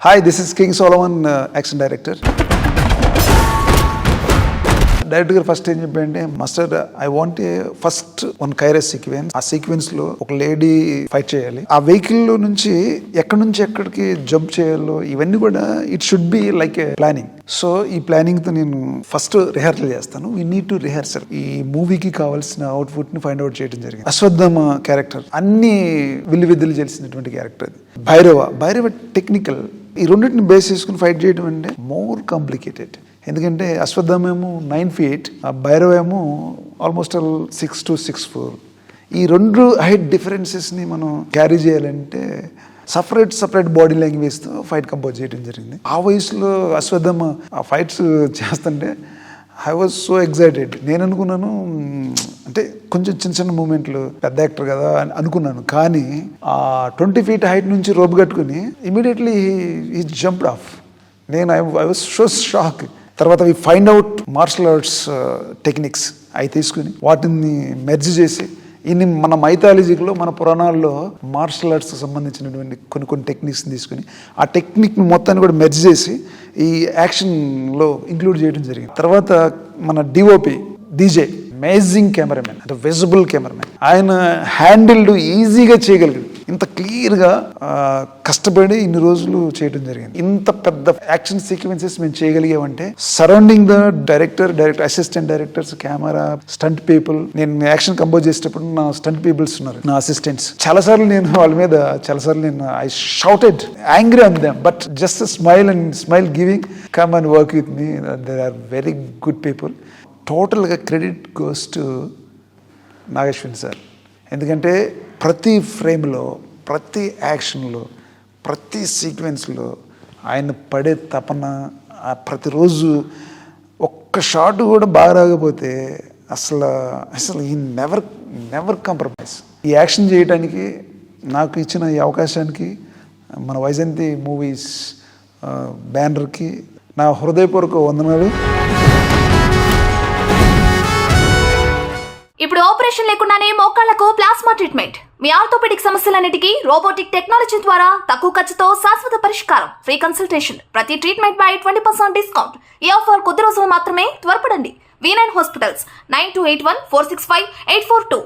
Hi, this is King Solomon, action director. Director గారు first ఏం చెప్పండి, master I want first one car race sequence. ఆ sequence లో ఒక లేడీ ఫైట్ చేయాలి. ఆ వెహికల్ లో నుంచి ఎక్కడికి జంప్ చేయాలో ఇవన్నీ కూడా it should be like A planning. So ఈ ప్లానింగ్ తో నేను ఫస్ట్ రిహార్సల్ చేస్తాను. We need to rehearsal. ఈ మూవీకి కావాల్సిన అవుట్పుట్ ని ఫైండ్ అవుట్ చేయడం జరిగింది. అశ్వత్థామ క్యారెక్టర్ అన్ని విద్యలు చేసినటువంటి క్యారెక్టర్. భైరవ టెక్నికల్. ఈ రెండింటిని బేస్ చేసుకుని ఫైట్ చేయడం అంటే మోర్ కాంప్లికేటెడ్. ఎందుకంటే అశ్వత్థామ ఏమో 9 feet, ఆ భైరవ ఏమో ఆల్మోస్ట్ 6 to 6'4". ఈ రెండు హైట్ డిఫరెన్సెస్ని మనం క్యారీ చేయాలంటే సపరేట్ బాడీ లాంగ్వేజ్తో ఫైట్ కంపోజ్ చేయడం జరిగింది. ఆ వయసులో అశ్వత్థామ ఆ ఫైట్స్ చేస్తుంటే ఐ వాజ్ సో ఎగ్జైటెడ్. నేను అనుకున్నాను అంటే కొంచెం చిన్న మూమెంట్లు, పెద్ద యాక్టర్ కదా అని అనుకున్నాను. కానీ ఆ 20 feet హైట్ నుంచి రోప్ కట్టుకుని ఇమీడియట్లీ హీ జంప్డ్ ఆఫ్. నేను ఐ వాజ్ సో షాక్. తర్వాత అవి find out martial arts techniques అవి తీసుకుని వాటిని మెర్జ్ చేసి ఇన్ని మన మైథాలజీలో మన పురాణాల్లో మార్షల్ ఆర్ట్స్ సంబంధించినటువంటి కొన్ని టెక్నిక్స్ని తీసుకుని ఆ టెక్నిక్ని మొత్తాన్ని కూడా మెర్జ్ చేసి ఈ యాక్షన్లో ఇంక్లూడ్ చేయడం జరిగింది. తర్వాత మన డిఓపి డీజే అమేజింగ్ కెమెరామెన్, అంటే విజిబుల్ కెమెరామెన్. ఆయన హ్యాండిల్డ్ ఈజీగా చేయగలిగాడు. ఇంత క్లియర్గా కష్టపడి ఇన్ని రోజులు చేయడం జరిగింది. ఇంత పెద్ద యాక్షన్ సీక్వెన్సెస్ మేము చేయగలిగామంటే surrounding the director assistant directors, camera, stunt people. నేను యాక్షన్ కంపోజ్ చేసేటప్పుడు నా స్టంట్ పీపుల్స్ ఉన్నారు, నా అసిస్టెంట్స్. చాలాసార్లు నేను వాళ్ళ మీద I shouted angry on them, but just smile giving come and work with me. They are very good people. టోటల్గా credit goes to Nageswan sir. ఎందుకంటే ప్రతి ఫ్రేమ్లో, ప్రతి యాక్షన్లో, ప్రతి సీక్వెన్స్లో ఆయన పడే తపన, ప్రతిరోజు ఒక్క షాట్ కూడా బాగా రాకపోతే అసలు ఈ నెవర్ కాంప్రమైజ్. ఈ యాక్షన్ చేయడానికి నాకు ఇచ్చిన ఈ అవకాశానికి మన వైజయంతి మూవీస్ బ్యానర్కి నా హృదయపూర్వక వందనాలు. ఇప్పుడు ఆపరేషన్ లేకుండానే మోకాళ్లకు ప్లాస్మా ట్రీట్మెంట్. మీ ఆర్థోపెడిక్ సమస్యలన్నిటికీ రోబోటిక్ టెక్నాలజీ ద్వారా తక్కువ ఖర్చుతో శాశ్వత పరిష్కారం. Free consultation. ప్రతి ట్రీట్మెంట్ పై 20% డిస్కౌంట్. ఈ ఆఫర్ కొద్ది రోజులు మాత్రమే. త్వరపడండి. V9 hospitals 9281465842.